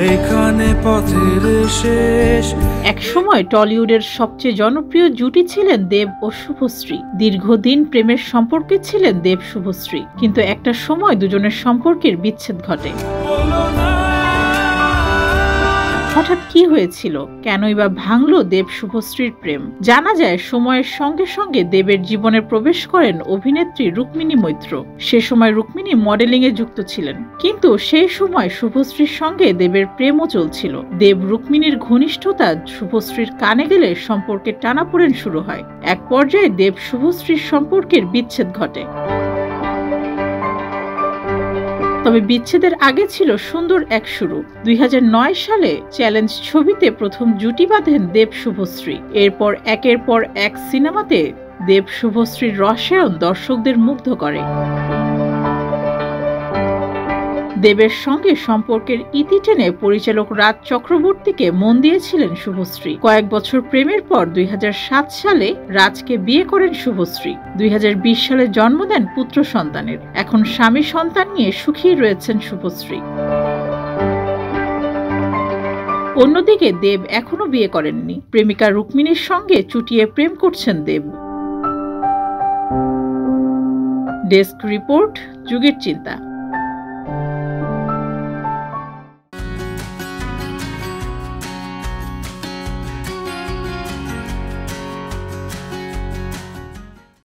এখানে পথের শেষ। এক সময় টলিউডের সবচেয়ে জনপ্রিয় জুটি ছিলেন দেব ও শুভশ্রী। দীর্ঘদিন প্রেমের সম্পর্কে ছিলেন দেব শুভশ্রী, কিন্তু একটা সময় দুজনের সম্পর্কের বিচ্ছেদ ঘটে। হঠাৎ কি হয়েছিল, কেনই বা ভাঙল দেব শুভশ্রীর প্রেম? জানা যায় সময়ের সঙ্গে সঙ্গে দেবের জীবনে প্রবেশ করেন অভিনেত্রী রুক্মিণী মৈত্র। সে সময় রুক্মিণী মডেলিং এ যুক্ত ছিলেন, কিন্তু সেই সময় শুভশ্রীর সঙ্গে দেবের প্রেমও চলছিল। দেব রুক্মিণীর ঘনিষ্ঠতা শুভশ্রীর কানে গেলে সম্পর্কের টানাপোড়েন শুরু হয়। এক পর্যায়ে দেব শুভশ্রীর সম্পর্কের বিচ্ছেদ ঘটে। তবে বিচ্ছেদের আগে ছিল সুন্দর এক শুরু। 2009 সালে চ্যালেঞ্জ ছবিতে প্রথম জুটি বাঁধেন দেব শুভশ্রী। এরপর একের পর এক সিনেমাতে দেব শুভশ্রীর রসায়ন দর্শকদের মুগ্ধ করে। দেবের সঙ্গে সম্পর্কের ইতি টেনে পরিচালক রাজ চক্রবর্তীকে মন দিয়েছিলেন শুভশ্রী। কয়েক বছর প্রেমের পর 2007 সালে রাজকে বিয়ে করেন শুভশ্রী। 2020 সালে জন্ম দেন পুত্র সন্তানের। এখন স্বামী সন্তান নিয়ে সুখী রয়েছেন শুভশ্রী। অন্যদিকে দেব এখনো বিয়ে করেননি। প্রেমিকা রুক্মিণীর সঙ্গে চুটিয়ে প্রেম করছেন দেব। ডেস্ক রিপোর্ট, যুগের চিন্তা।